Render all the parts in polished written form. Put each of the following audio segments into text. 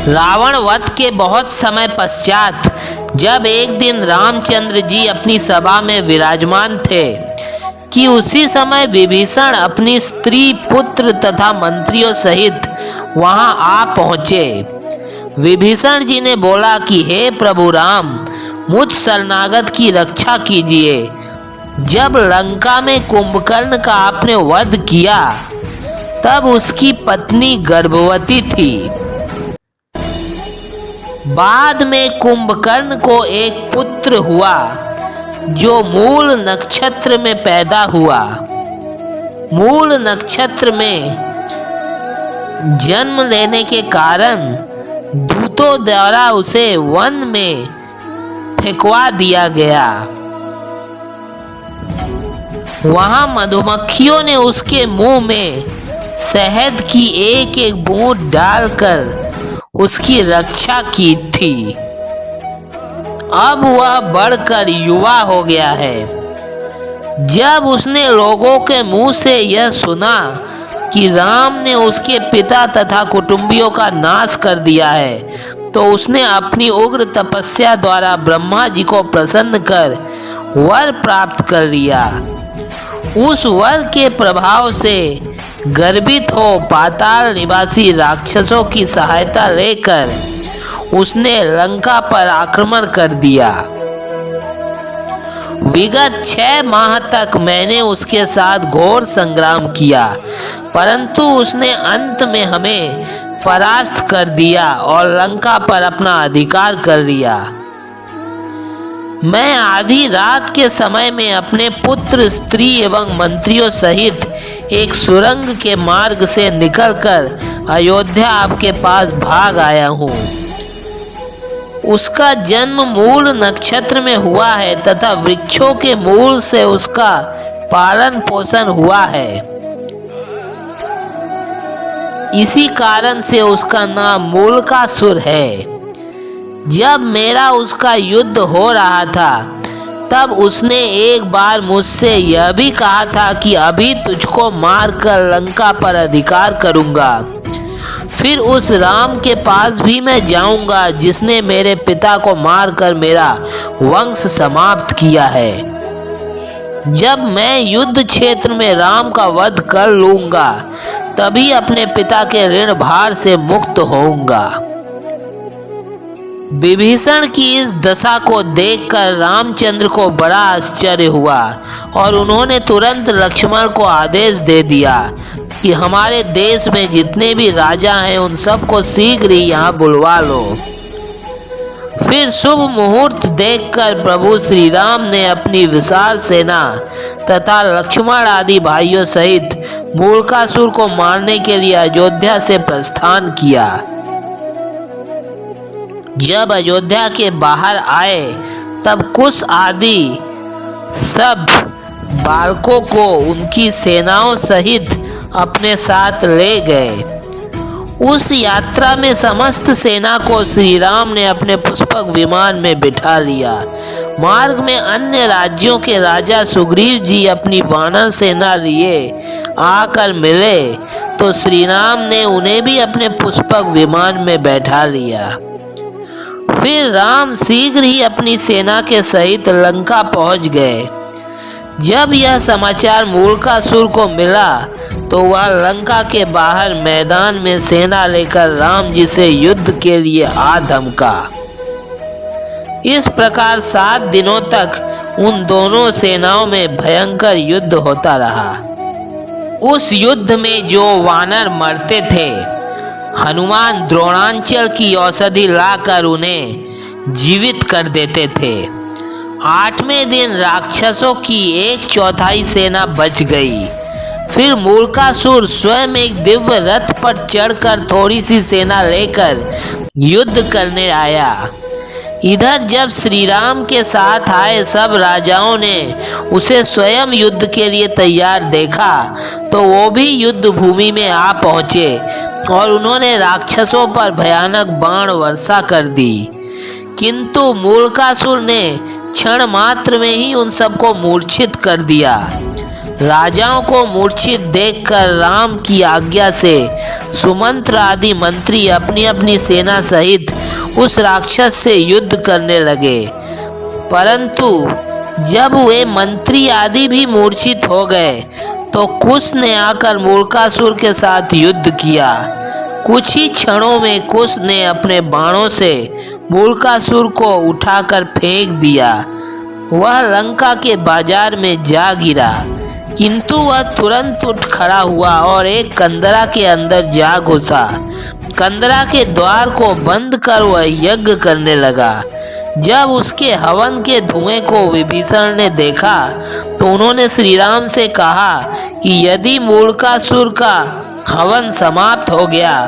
रावण वध के बहुत समय पश्चात जब एक दिन रामचंद्र जी अपनी सभा में विराजमान थे कि उसी समय विभीषण अपनी स्त्री, पुत्र तथा मंत्रियों सहित वहां आ पहुंचे। विभीषण जी ने बोला कि हे प्रभु राम, मुझ शरणागत की रक्षा कीजिए। जब लंका में कुंभकर्ण का आपने वध किया तब उसकी पत्नी गर्भवती थी। बाद में कुंभकर्ण को एक पुत्र हुआ जो मूल नक्षत्र में पैदा हुआ। मूल नक्षत्र में जन्म लेने के कारण दूतों द्वारा उसे वन में फेंकवा दिया गया। वहां मधुमक्खियों ने उसके मुंह में शहद की एक एक बूंद डालकर उसकी रक्षा की थी। अब वह बढ़कर युवा हो गया है। जब उसने लोगों के मुंह से यह सुना कि राम ने उसके पिता तथा कुटुंबियों का नाश कर दिया है, तो उसने अपनी उग्र तपस्या द्वारा ब्रह्मा जी को प्रसन्न कर वर प्राप्त कर लिया। उस वर के प्रभाव से गर्वित हो पाताल निवासी राक्षसों की सहायता लेकर उसने लंका पर आक्रमण कर दिया। विगत 6 माह तक मैंने उसके साथ घोर संग्राम किया, परंतु उसने अंत में हमें परास्त कर दिया और लंका पर अपना अधिकार कर लिया। मैं आधी रात के समय में अपने पुत्र, स्त्री एवं मंत्रियों सहित एक सुरंग के मार्ग से निकलकर अयोध्या आपके पास भाग आया हूँ। उसका जन्म मूल नक्षत्र में हुआ है तथा वृक्षों के मूल से उसका पालन पोषण हुआ है। इसी कारण से उसका नाम मूलकासुर है। जब मेरा उसका युद्ध हो रहा था तब उसने एक बार मुझसे यह भी कहा था कि अभी तुझको मारकर लंका पर अधिकार करूंगा। फिर उस राम के पास भी मैं जाऊंगा जिसने मेरे पिता को मारकर मेरा वंश समाप्त किया है। जब मैं युद्ध क्षेत्र में राम का वध कर लूंगा तभी अपने पिता के ऋण भार से मुक्त होऊंगा। विभीषण की इस दशा को देखकर रामचंद्र को बड़ा आश्चर्य हुआ और उन्होंने तुरंत लक्ष्मण को आदेश दे दिया कि हमारे देश में जितने भी राजा हैं उन सबको शीघ्र ही यहाँ बुलवा लो। फिर शुभ मुहूर्त देखकर प्रभु श्री राम ने अपनी विशाल सेना तथा लक्ष्मण आदि भाइयों सहित मूलकासुर को मारने के लिए अयोध्या से प्रस्थान किया। जब अयोध्या के बाहर आए तब कुश आदि सब बालकों को उनकी सेनाओं सहित अपने साथ ले गए। उस यात्रा में समस्त सेना को श्री राम ने अपने पुष्पक विमान में बिठा लिया। मार्ग में अन्य राज्यों के राजा सुग्रीव जी अपनी वानर सेना लिए आकर मिले तो श्री राम ने उन्हें भी अपने पुष्पक विमान में बैठा लिया। फिर राम शीघ्र ही अपनी सेना के सहित लंका पहुंच गए। जब यह समाचार मूलकासुर को मिला तो वह लंका के बाहर मैदान में सेना लेकर राम जी से युद्ध के लिए आ धमका। इस प्रकार 7 दिनों तक उन दोनों सेनाओं में भयंकर युद्ध होता रहा। उस युद्ध में जो वानर मरते थे, हनुमान द्रोणांचल की औषधि लाकर उन्हें जीवित कर देते थे। 8वें दिन राक्षसों की 1/4 सेना बच गई। फिर मूलकासुर स्वयं एक दिव्य रथ पर चढ़कर थोड़ी सी सेना लेकर युद्ध करने आया। इधर जब श्री राम के साथ आए सब राजाओं ने उसे स्वयं युद्ध के लिए तैयार देखा तो वो भी युद्ध भूमि में आ पहुंचे और उन्होंने राक्षसों पर भयानक बाण वर्षा कर दी। किंतु मूलकासुर ने क्षण मात्र में ही उन सबको मूर्छित कर दिया। राजाओं को मूर्छित देखकर राम की आज्ञा से सुमंत्र आदि मंत्री अपनी अपनी सेना सहित उस राक्षस से युद्ध करने लगे। परंतु जब वे मंत्री आदि भी मूर्छित हो गए तो कुश ने आकर मूर्खासुर के साथ युद्ध किया। कुछ ही क्षणों में कुश ने अपने बाणों से मूर्खासुर को उठाकर फेंक दिया। वह लंका के बाजार में जा गिरा, किंतु वह तुरंत उठ खड़ा हुआ और एक कंदरा के अंदर जा घुसा। कंदरा के द्वार को बंद कर वह यज्ञ करने लगा। जब उसके हवन के धुएं को विभीषण ने देखा तो उन्होंने श्री राम से कहा कि यदि मूर्खासुर का हवन समाप्त हो गया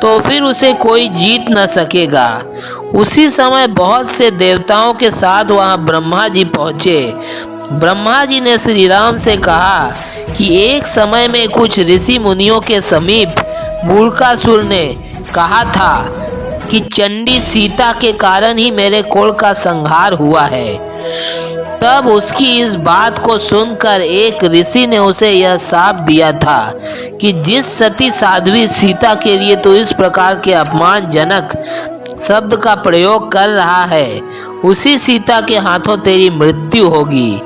तो फिर उसे कोई जीत न सकेगा। उसी समय बहुत से देवताओं के साथ वहां ब्रह्मा जी पहुँचे। ब्रह्मा जी ने श्री राम से कहा कि एक समय में कुछ ऋषि मुनियों के समीप मूर्खासुर ने कहा था कि चंडी सीता के कारण ही मेरे कुल का संहार हुआ है। तब उसकी इस बात को सुनकर एक ऋषि ने उसे यह शाप दिया था कि जिस सती साध्वी सीता के लिए तो इस प्रकार के अपमानजनक शब्द का प्रयोग कर रहा है, उसी सीता के हाथों तेरी मृत्यु होगी।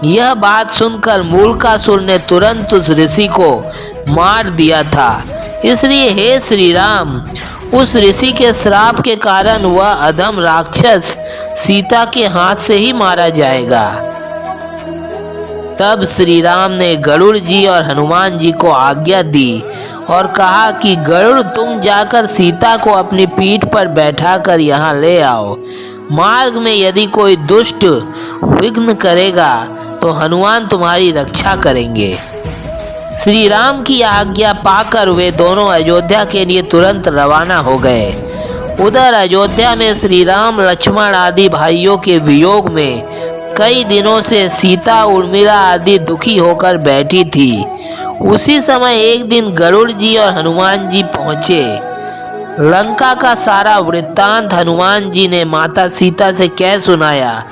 यह बात सुनकर मूर्खासुर ने तुरंत उस ऋषि को मार दिया था। इसलिए हे श्री राम, उस ऋषि के श्राप के कारण वह अधम राक्षस सीता के हाथ से ही मारा जाएगा। तब श्री राम ने गरुड़ जी और हनुमान जी को आज्ञा दी और कहा कि गरुड़ तुम जाकर सीता को अपनी पीठ पर बैठाकर यहाँ ले आओ। मार्ग में यदि कोई दुष्ट विघ्न करेगा तो हनुमान तुम्हारी रक्षा करेंगे। श्री राम की आज्ञा पाकर वे दोनों अयोध्या के लिए तुरंत रवाना हो गए। उधर अयोध्या में श्री राम लक्ष्मण आदि भाइयों के वियोग में कई दिनों से सीता उर्मिला आदि दुखी होकर बैठी थी। उसी समय एक दिन गरुड़ जी और हनुमान जी पहुँचे। लंका का सारा वृत्तांत हनुमान जी ने माता सीता से कह सुनाया।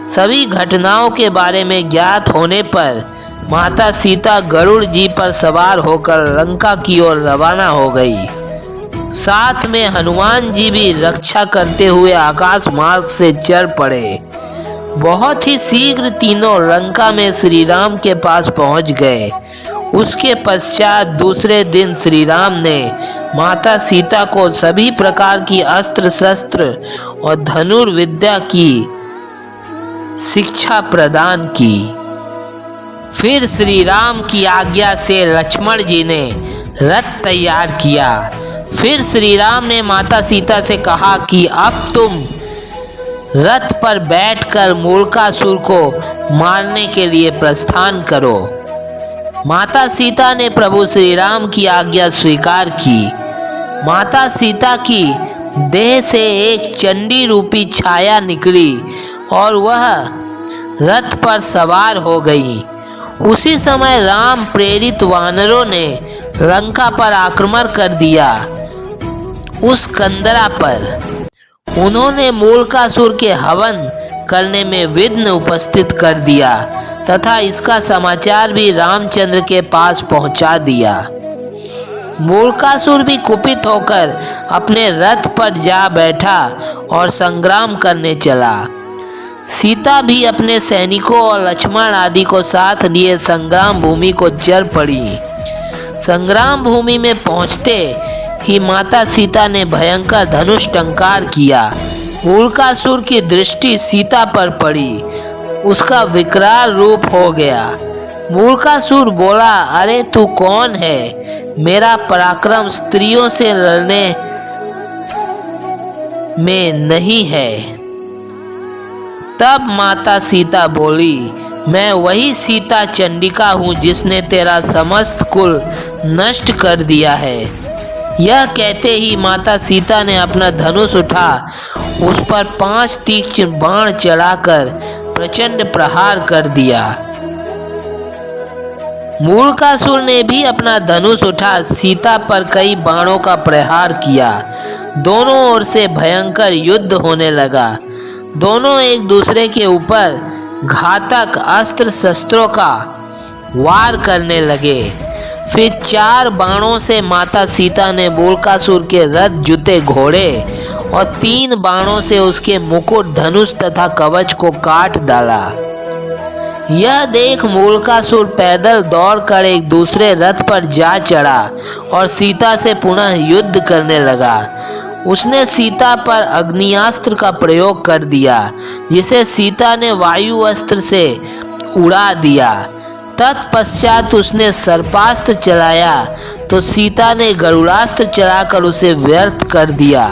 सभी घटनाओं के बारे में ज्ञात होने पर माता सीता गरुड़ जी पर सवार होकर लंका की ओर रवाना हो गई। साथ में हनुमान जी भी रक्षा करते हुए आकाश मार्ग से चल पड़े। बहुत ही शीघ्र तीनों लंका में श्री राम के पास पहुंच गए। उसके पश्चात दूसरे दिन श्री राम ने माता सीता को सभी प्रकार की अस्त्र शस्त्र और धनुर्विद्या की शिक्षा प्रदान की। फिर श्री राम की आज्ञा से लक्ष्मण जी ने रथ तैयार किया। फिर श्री राम ने माता सीता से कहा कि अब तुम रथ पर बैठकर मूर्खासुर को मारने के लिए प्रस्थान करो। माता सीता ने प्रभु श्री राम की आज्ञा स्वीकार की। माता सीता की देह से एक चंडी रूपी छाया निकली और वह रथ पर सवार हो गई। उसी समय राम प्रेरित वानरों ने लंका पर आक्रमण कर दिया। उस कंदरा पर उन्होंने मूर्खासुर के हवन करने में विघ्न उपस्थित कर दिया तथा इसका समाचार भी रामचंद्र के पास पहुंचा दिया। मूर्खासुर भी कुपित होकर अपने रथ पर जा बैठा और संग्राम करने चला। सीता भी अपने सैनिकों और लक्ष्मण आदि को साथ लिए संग्राम भूमि को चल पड़ी। संग्राम भूमि में पहुंचते ही माता सीता ने भयंकर धनुष टंकार किया। मूर्खासुर की दृष्टि सीता पर पड़ी, उसका विकराल रूप हो गया। मूर्खासुर बोला, अरे तू कौन है? मेरा पराक्रम स्त्रियों से लड़ने में नहीं है। तब माता सीता बोली, मैं वही सीता चंडिका हूँ जिसने तेरा समस्त कुल नष्ट कर दिया है। यह कहते ही माता सीता ने अपना धनुष उठा उस पर 5 तीक्ष्ण बाण चलाकर प्रचंड प्रहार कर दिया। मूर्खासुर ने भी अपना धनुष उठा सीता पर कई बाणों का प्रहार किया। दोनों ओर से भयंकर युद्ध होने लगा। दोनों एक दूसरे के ऊपर घातक अस्त्र शस्त्रों का वार करने लगे। फिर 4 बाणों से माता सीता ने मूलकासुर के रथ, जूते, घोड़े और 3 बाणों से उसके मुकुट, धनुष तथा कवच को काट डाला। यह देख मूलकासुर पैदल दौड़कर एक दूसरे रथ पर जा चढ़ा और सीता से पुनः युद्ध करने लगा। उसने सीता पर अग्नियास्त्र का प्रयोग कर दिया, जिसे सीता ने वायु अस्त्र से उड़ा दिया। तत्पश्चात उसने सर्पास्त्र चलाया तो सीता ने गरुड़ास्त्र चलाकर उसे व्यर्थ कर दिया।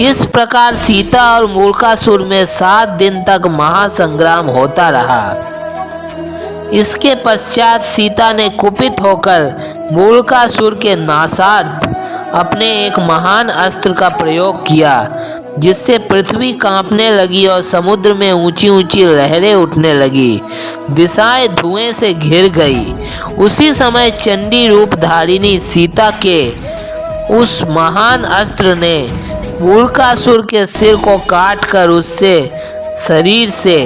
इस प्रकार सीता और मूलकासुर में 7 दिन तक महासंग्राम होता रहा। इसके पश्चात सीता ने कुपित होकर मूलकासुर के नाशार्थ अपने एक महान अस्त्र का प्रयोग किया, जिससे पृथ्वी कांपने लगी और समुद्र में ऊंची ऊंची लहरें उठने लगी। दिशाएं धुएं से घिर गई। उसी समय चंडी रूप धारिणी सीता के उस महान अस्त्र ने मूलकासुर के सिर को काटकर उससे शरीर से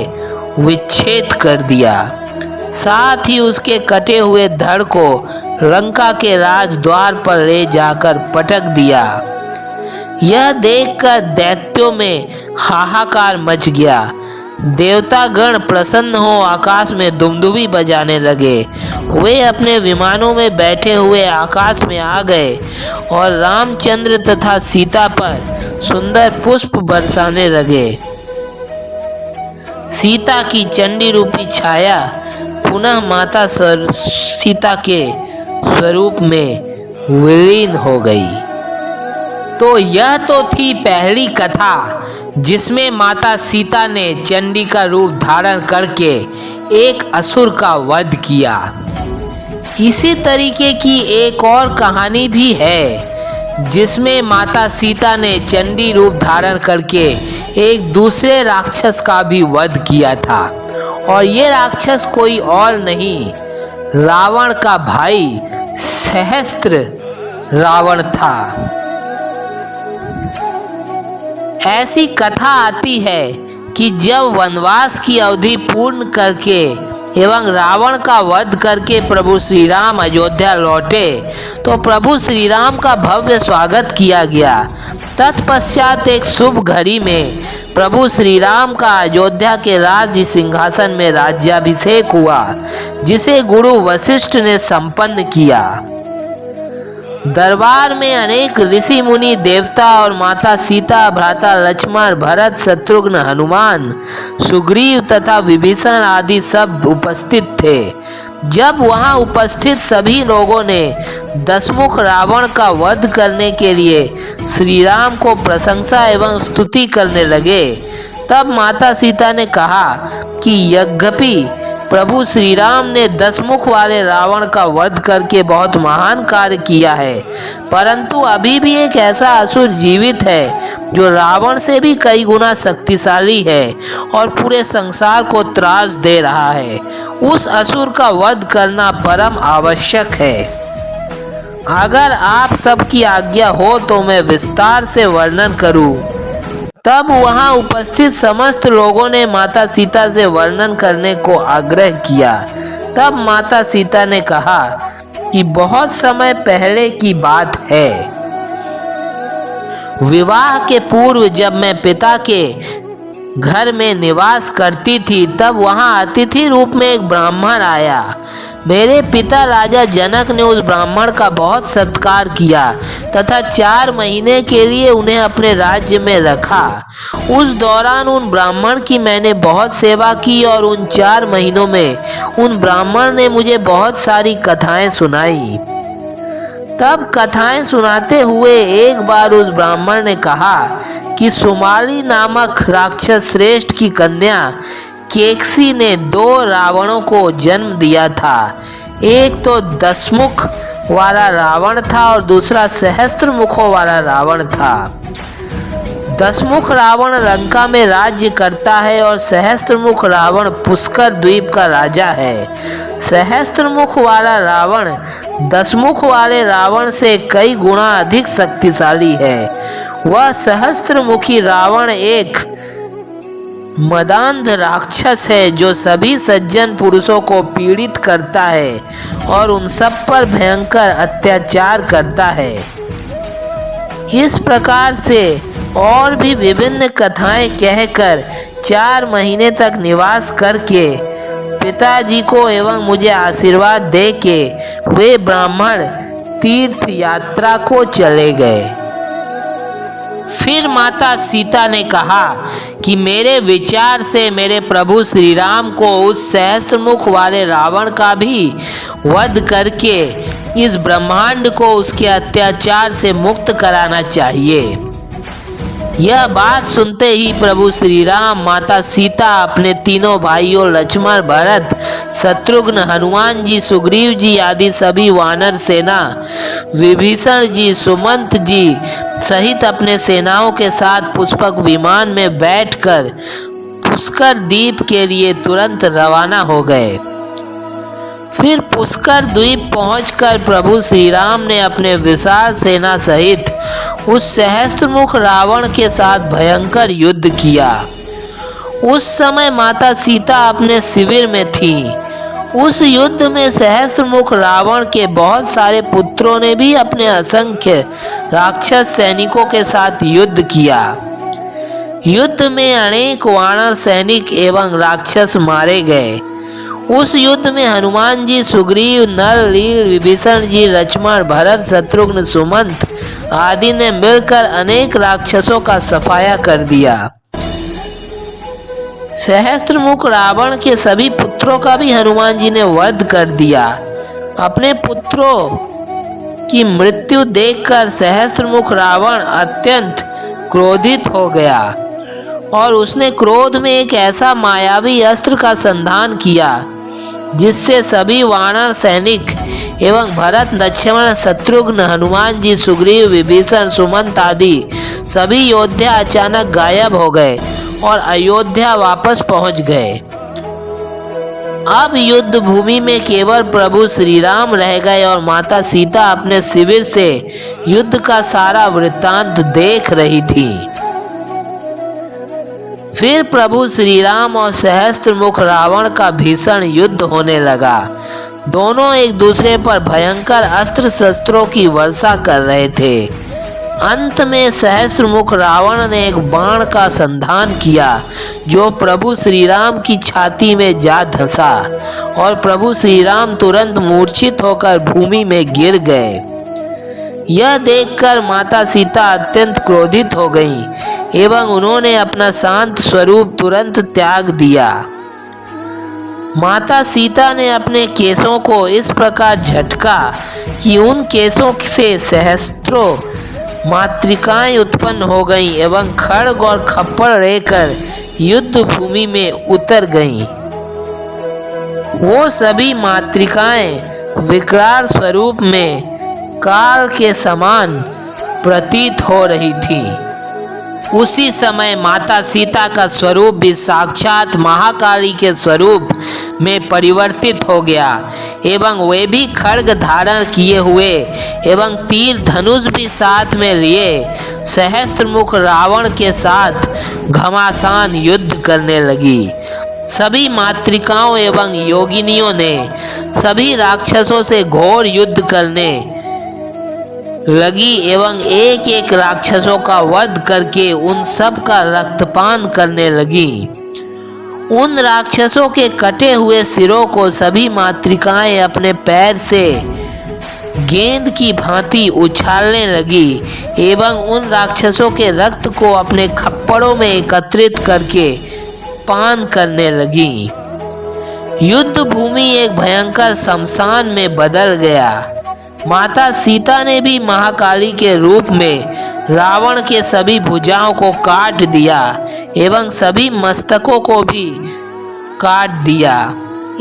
विच्छेद कर दिया। साथ ही उसके कटे हुए धड़ को लंका के राजद्वार पर ले जाकर पटक दिया। यह देखकर दैत्यों में हाहाकार मच गया। देवतागण प्रसन्न हो आकाश में दुमदुमी बजाने लगे। वे अपने विमानों में बैठे हुए आकाश में आ गए और रामचंद्र तथा सीता पर सुंदर पुष्प बरसाने लगे। सीता की चंडी रूपी छाया पुनः माता सीता के स्वरूप में विलीन हो गई। तो यह तो थी पहली कथा, जिसमें माता सीता ने चंडी का रूप धारण करके एक असुर का वध किया। इसी तरीके की एक और कहानी भी है, जिसमें माता सीता ने चंडी रूप धारण करके एक दूसरे राक्षस का भी वध किया था। और ये राक्षस कोई और नहीं, रावण का भाई सहस्त्र रावण था। ऐसी कथा आती है कि जब वनवास की अवधि पूर्ण करके एवं रावण का वध करके प्रभु श्री राम अयोध्या लौटे तो प्रभु श्री राम का भव्य स्वागत किया गया। तत्पश्चात एक शुभ घड़ी में प्रभु श्री राम का अयोध्या के राज्य सिंहासन में राज्याभिषेक हुआ, जिसे गुरु वशिष्ठ ने संपन्न किया। दरबार में अनेक ऋषि मुनि, देवता और माता सीता, भ्राता लक्ष्मण, भरत, शत्रुघ्न, हनुमान, सुग्रीव तथा विभीषण आदि सब उपस्थित थे। जब वहां उपस्थित सभी लोगों ने दशमुख रावण का वध करने के लिए श्री राम को प्रशंसा एवं स्तुति करने लगे, तब माता सीता ने कहा कि यद्यपि प्रभु श्री राम ने दशमुख वाले रावण का वध करके बहुत महान कार्य किया है, परंतु अभी भी एक ऐसा असुर जीवित है जो रावण से भी कई गुना शक्तिशाली है और पूरे संसार को त्रास दे रहा है। उस असुर का वध करना परम आवश्यक है। अगर आप सबकी आज्ञा हो तो मैं विस्तार से वर्णन करूं। तब वहां उपस्थित समस्त लोगों ने माता सीता से वर्णन करने को आग्रह किया। तब माता सीता ने कहा कि बहुत समय पहले की बात है। विवाह के पूर्व जब मैं पिता के घर में निवास करती थी, तब वहां अतिथि रूप में एक ब्राह्मण आया। मेरे पिता राजा जनक ने उस ब्राह्मण का बहुत सत्कार किया तथा 4 महीने के लिए उन्हें अपने राज्य में रखा। उस दौरान उन ब्राह्मण की मैंने बहुत सेवा की और उन 4 महीनों में उन ब्राह्मण ने मुझे बहुत सारी कथाएं सुनाई। तब कथाएं सुनाते हुए एक बार उस ब्राह्मण ने कहा कि सुमाली नामक राक्षस श्रेष्ठ की कन्या केकसी ने 2 रावणों को जन्म दिया था। एक तो दशमुख वाला रावण था और दूसरा सहस्त्र मुखों वाला रावण था। दशमुख रावण लंका में राज्य करता है और सहस्त्रमुख रावण पुष्कर द्वीप का राजा है। सहस्त्रमुख वाला रावण दशमुख वाले रावण से कई गुना अधिक शक्तिशाली है। वह सहस्त्रमुखी रावण एक मदांध राक्षस है जो सभी सज्जन पुरुषों को पीड़ित करता है और उन सब पर भयंकर अत्याचार करता है। इस प्रकार से और भी विभिन्न कथाएं कहकर 4 महीने तक निवास करके पिताजी को एवं मुझे आशीर्वाद दे के वे ब्राह्मण तीर्थ यात्रा को चले गए। फिर माता सीता ने कहा कि मेरे विचार से मेरे प्रभु श्री राम को उस सहस्त्रमुख वाले रावण का भी वध करके इस ब्रह्मांड को उसके अत्याचार से मुक्त कराना चाहिए। यह बात सुनते ही प्रभु श्री राम, माता सीता, अपने तीनों भाइयों लक्ष्मण, भरत, शत्रुघ्न, हनुमान जी, सुग्रीव जी आदि सभी वानर सेना, विभीषण जी, सुमंत जी सहित अपने सेनाओं के साथ पुष्पक विमान में बैठकर पुष्कर द्वीप के लिए तुरंत रवाना हो गए। फिर पुष्कर द्वीप पहुंचकर प्रभु श्री राम ने अपने विशाल सेना सहित उस सहस्त्रमुख रावण के साथ भयंकर युद्ध किया। उस समय माता सीता अपने शिविर में थी। उस युद्ध में सहस्त्रमुख रावण के बहुत सारे पुत्रों ने भी अपने असंख्य राक्षस सैनिकों के साथ युद्ध किया। युद्ध में अनेक वानर सैनिक एवं राक्षस मारे गए। उस युद्ध में हनुमान जी, सुग्रीव, नल, नील, विभीषण जी, लक्ष्मण, भरत, शत्रुघ्न, सुमंत आदि ने मिलकर अनेक राक्षसों का सफाया कर दिया। सहस्त्रमुख रावण के सभी पुत्रों का भी हनुमान जी ने वध कर दिया। अपने पुत्रों की मृत्यु देखकर सहस्त्रमुख रावण अत्यंत क्रोधित हो गया और उसने क्रोध में एक ऐसा मायावी अस्त्र का संधान किया जिससे सभी वानर सैनिक एवं भरत, लक्ष्मण, शत्रुघ्न, हनुमान जी, सुग्रीव, विभीषण, सुमंत आदि सभी योद्धा अचानक गायब हो गए और अयोध्या वापस पहुंच गए। अब युद्ध भूमि में केवल प्रभु श्री राम रह गए और माता सीता अपने शिविर से युद्ध का सारा वृत्तांत देख रही थी। फिर प्रभु श्री राम और सहस्त्रमुख रावण का भीषण युद्ध होने लगा। दोनों एक दूसरे पर भयंकर अस्त्र शस्त्रों की वर्षा कर रहे थे। अंत में सहस्त्रमुख रावण ने एक बाण का संधान किया जो प्रभु श्री राम की छाती में जा धंसा और प्रभु श्री राम तुरंत मूर्छित होकर भूमि में गिर गए। यह देखकर माता सीता अत्यंत क्रोधित हो गईं एवं उन्होंने अपना शांत स्वरूप तुरंत त्याग दिया। माता सीता ने अपने केशों को इस प्रकार झटका कि उन केशों से सहस्त्रों मातृकाएं उत्पन्न हो गईं एवं खड्ग और खप्पड़ लेकर युद्ध भूमि में उतर गईं। वो सभी मातृकाएं विकराल स्वरूप में काल के समान प्रतीत हो रही थी। उसी समय माता सीता का स्वरूप भी साक्षात महाकाली के स्वरूप में परिवर्तित हो गया एवं वे भी खड्ग धारण किए हुए एवं तीर धनुष भी साथ में लिए सहस्त्रमुख रावण के साथ घमासान युद्ध करने लगी। सभी मातृकाओं एवं योगिनियों ने सभी राक्षसों से घोर युद्ध करने लगी एवं एक एक राक्षसों का वध करके उन सब का रक्तपान करने लगी। उन राक्षसों के कटे हुए सिरों को सभी मातृकाएं अपने पैर से गेंद की भांति उछालने लगी एवं उन राक्षसों के रक्त को अपने खप्पड़ों में एकत्रित करके पान करने लगी। युद्ध भूमि एक भयंकर शमशान में बदल गया। माता सीता ने भी महाकाली के रूप में रावण के सभी भुजाओं को काट दिया एवं सभी मस्तकों को भी काट दिया।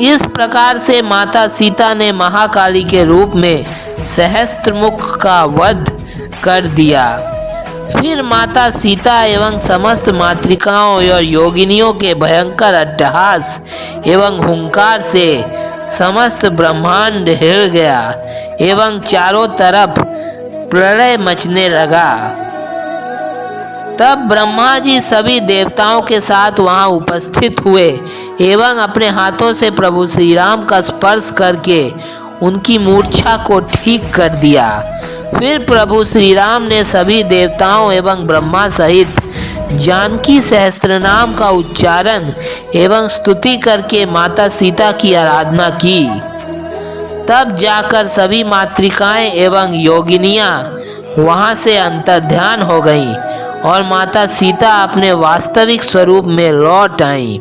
इस प्रकार से माता सीता ने महाकाली के रूप में सहस्त्रमुख का वध कर दिया। फिर माता सीता एवं समस्त मातृकाओं और योगिनियों के भयंकर अट्टहास एवं हुंकार से समस्त ब्रह्मांड हिल गया एवं चारों तरफ प्रलय मचने लगा। तब ब्रह्मा जी सभी देवताओं के साथ वहां उपस्थित हुए एवं अपने हाथों से प्रभु श्री राम का स्पर्श करके उनकी मूर्छा को ठीक कर दिया। फिर प्रभु श्री राम ने सभी देवताओं एवं ब्रह्मा सहित जानकी सहस्त्रनाम का उच्चारण एवं स्तुति करके माता सीता की आराधना की। तब जाकर सभी मातृकाएं एवं योगिनियां वहां से अंतर्ध्यान हो गईं और माता सीता अपने वास्तविक स्वरूप में लौट आईं।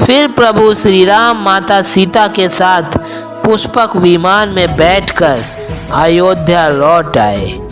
फिर प्रभु श्री राम माता सीता के साथ पुष्पक विमान में बैठकर अयोध्या लौट आए।